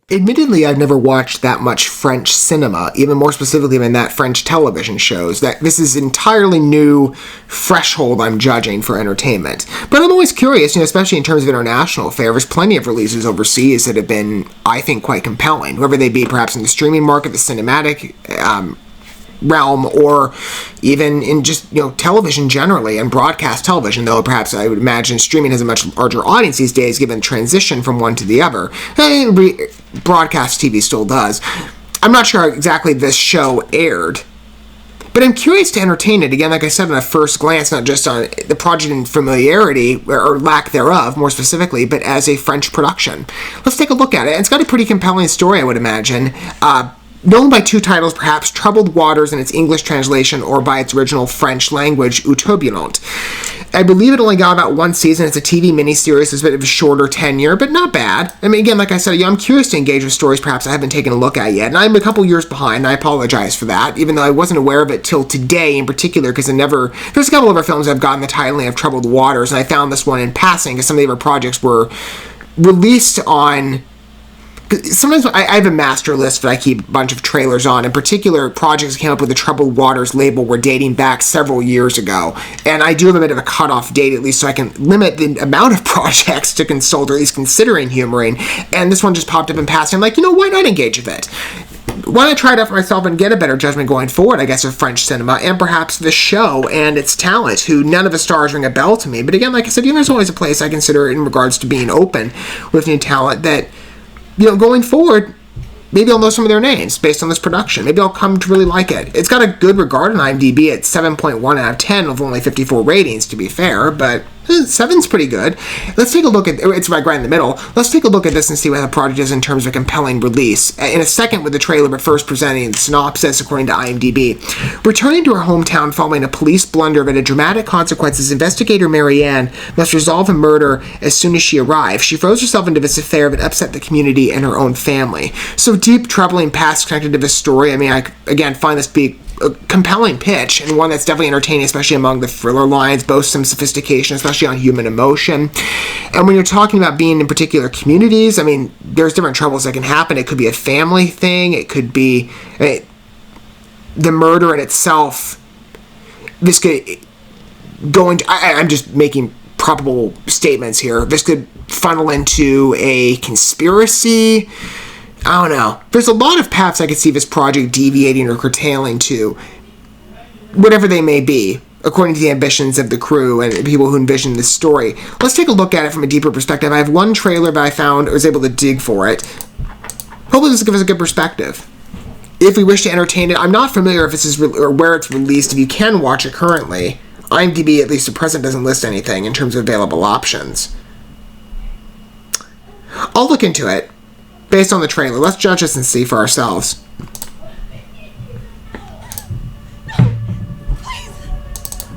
Admittedly, I've never watched that much French cinema, even more specifically than that French television shows. That this is entirely new threshold I'm judging for entertainment. But I'm always curious, especially in terms of international affairs. There's plenty of releases overseas that have been, I think, quite compelling, whether they be perhaps in the streaming market, the cinematic realm, or even in just television generally, and broadcast television, though perhaps I would imagine streaming has a much larger audience these days given the transition from one to the other. Broadcast TV still does. I'm not sure how exactly this show aired, but I'm curious to entertain it. Again, like I said, on a first glance, not just on the project and familiarity, or lack thereof, more specifically, but as a French production. Let's take a look at it. It's got a pretty compelling story, I would imagine. Known by two titles, perhaps Troubled Waters in its English translation, or by its original French language, EAUX Turbulentes. I believe it only got about one season. It's a TV miniseries. It's a bit of a shorter tenure, but not bad. I mean, again, like I said, I'm curious to engage with stories perhaps I haven't taken a look at yet, and I'm a couple years behind, and I apologize for that, even though I wasn't aware of it till today in particular, because there's a couple of our films I've gotten the titling of Troubled Waters, and I found this one in passing, because some of the other projects were released on... Sometimes I have a master list that I keep a bunch of trailers on. In particular, projects that came up with the Troubled Waters label were dating back several years ago. And I do have a bit of a cutoff date, at least, so I can limit the amount of projects to consult, or at least considering humoring. And this one just popped up in passing. I'm like, why not engage with it? Why not try it out for myself and get a better judgment going forward, I guess, of French cinema, and perhaps the show and its talent, who none of the stars ring a bell to me. But again, like I said, there's always a place I consider in regards to being open with new talent that... going forward, maybe I'll know some of their names based on this production. Maybe I'll come to really like it. It's got a good regard on IMDb at 7.1 out of 10 with only 54 ratings, to be fair, but 7's pretty good. Let's take a look at... It's right in the middle. Let's take a look at this and see what the project is in terms of a compelling release. In a second with the trailer, but first presenting the synopsis according to IMDb. Returning to her hometown following a police blunder that had dramatic consequences, investigator Marianne must resolve a murder as soon as she arrives. She throws herself into this affair that upset the community and her own family. So deep, troubling past connected to this story. I mean, I, again, find this to be a compelling pitch, and one that's definitely entertaining, especially among the thriller lines, boasts some sophistication, especially on human emotion. And when you're talking about being in particular communities, I mean, there's different troubles that can happen. It could be a family thing. It could be the murder in itself. This could go into... I'm just making probable statements here. This could funnel into a conspiracy. I don't know. There's a lot of paths I could see this project deviating or curtailing to, whatever they may be, according to the ambitions of the crew and people who envisioned this story. Let's take a look at it from a deeper perspective. I have one trailer that I found, I was able to dig for it. Hopefully this will give us a good perspective. If we wish to entertain it, I'm not familiar if this is or where it's released. If you can watch it currently, IMDb, at least at present, doesn't list anything in terms of available options. I'll look into it. Based on the trailer, let's judge this and see for ourselves. Please,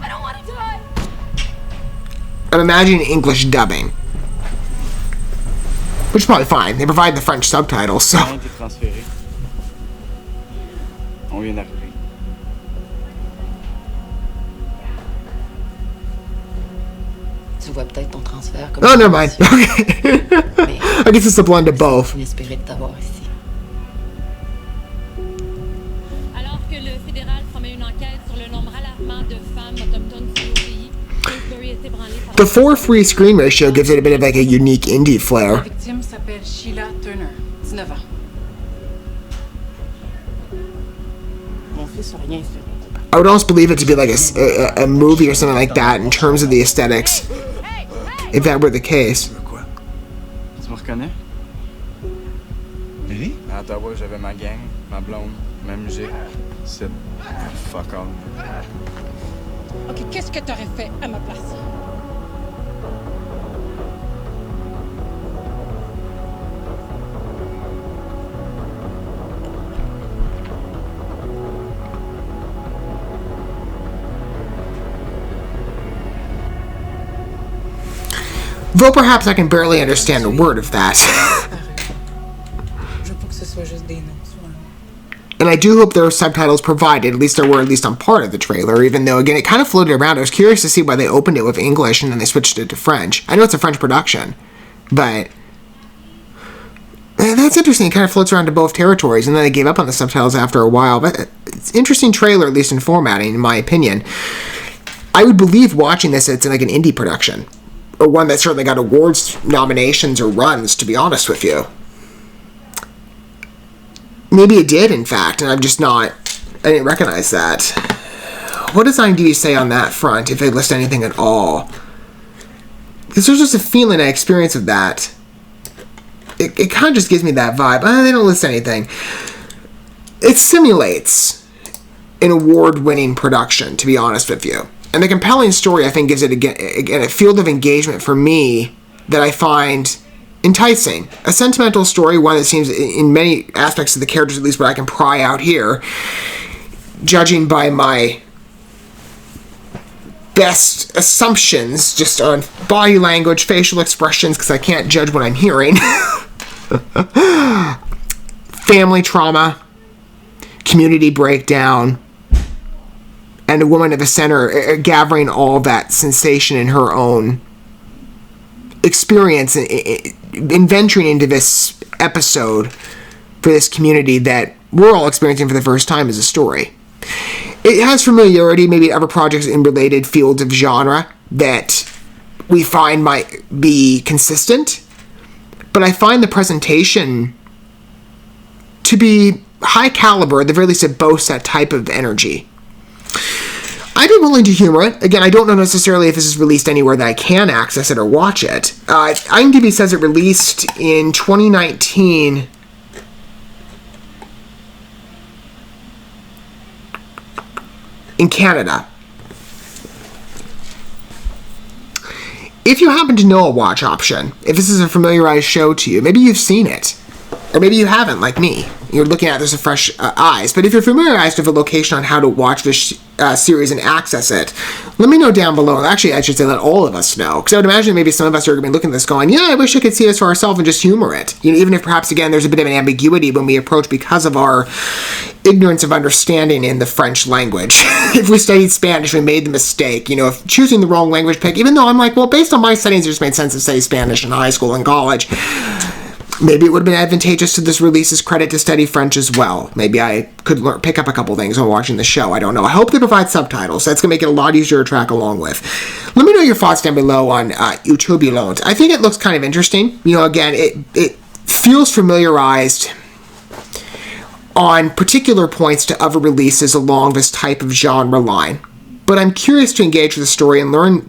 I don't want to die. I'm imagining English dubbing, which is probably fine. They provide the French subtitles, so. On vient d'arriver. Tu vois peut-être ton transfert comme... Oh, never mind. Okay. I guess it's a blend of both. Inespéré de t'avoir ici. Alors que le fédéral promet une enquête sur le nombre alarmant de femmes autochtones sur le pays, Pillsbury est ébranlé par... The 4:3 screen ratio gives it a bit of like a unique indie flair. La victime s'appelle Sheila Turner, 19 ans. Mon fils a rien fait. I would almost believe it to be like a movie or something like that in terms of the aesthetics, if that were the case. Quoi? Tu me reconnais? Oui? À Ottawa, j'avais ma gang, ma blonde, ma musique. C'est fuck all. Ok, qu'est-ce que t'aurais fait à ma place? Though perhaps I can barely understand a word of that. And I do hope there are subtitles provided, at least there were, at least on part of the trailer, even though, again, it kind of floated around. I was curious to see why they opened it with English and then they switched it to French. I know it's a French production, But that's interesting. It kind of floats around to both territories, and then they gave up on the subtitles after a while. But it's an interesting trailer, at least in formatting, in my opinion. I would believe watching this it's like an indie production, or one that certainly got awards nominations or runs, to be honest with you. Maybe it did, in fact, and I didn't recognize that. What does IMDb say on that front, if they list anything at all? Because there's just a feeling, an experience of that. It kind of just gives me that vibe. They don't list anything. It simulates an award-winning production, to be honest with you. And the compelling story, I think, gives it, again, a field of engagement for me that I find enticing. A sentimental story, one that seems, in many aspects of the characters, at least what I can pry out here, judging by my best assumptions just on body language, facial expressions, because I can't judge what I'm hearing. Family trauma, community breakdown, and a woman at the center gathering all that sensation in her own experience in venturing into this episode for this community that we're all experiencing for the first time as a story. It has familiarity, maybe other projects in related fields of genre that we find might be consistent, but I find the presentation to be high caliber. At the very least, it boasts that type of energy. I'd be willing to humor it. Again, I don't know necessarily if this is released anywhere that I can access it or watch it. IMDb says it released in 2019 in Canada. If you happen to know a watch option, if this is a familiarized show to you, maybe you've seen it, or maybe you haven't, like me. You're looking at this with fresh eyes. But if you're familiarized with a location on how to watch this series and access it, let me know down below. Actually, I should say let all of us know. Because I would imagine maybe some of us are going to be looking at this going, yeah, I wish I could see this for ourselves and just humor it. You know, even if perhaps, again, there's a bit of an ambiguity when we approach because of our ignorance of understanding in the French language. If we studied Spanish, we made the mistake, of choosing the wrong language pick, even though I'm like, well, based on my settings, it just made sense to study Spanish in high school and college. Maybe it would have been advantageous to this release's credit to study French as well. Maybe I could pick up a couple things while watching the show. I don't know. I hope they provide subtitles. That's going to make it a lot easier to track along with. Let me know your thoughts down below on EAUX Turbulentes. I think it looks kind of interesting. Again, it feels familiarized on particular points to other releases along this type of genre line. But I'm curious to engage with the story and learn,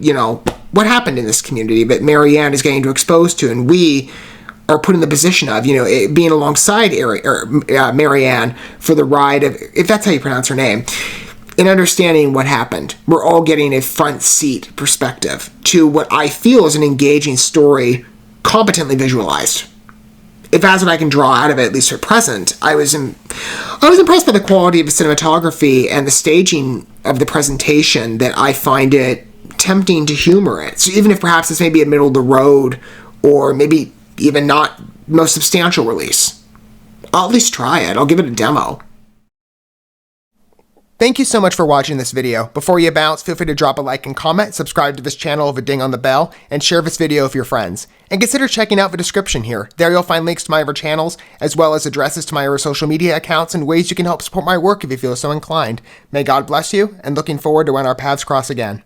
what happened in this community that Marianne is getting to expose to, and we are put in the position of, being alongside Marianne for the ride of, if that's how you pronounce her name, in understanding what happened. We're all getting a front seat perspective to what I feel is an engaging story, competently visualized. If that's what I can draw out of it, at least for present, I was impressed by the quality of the cinematography and the staging of the presentation, that I find it tempting to humor it. So even if perhaps this may be a middle of the road, or maybe even not most substantial release, I'll at least try it. I'll give it a demo. Thank you so much for watching this video. Before you bounce, feel free to drop a like and comment, subscribe to this channel with a ding on the bell, and share this video with your friends. And consider checking out the description here. There you'll find links to my other channels, as well as addresses to my other social media accounts and ways you can help support my work if you feel so inclined. May God bless you, and looking forward to when our paths cross again.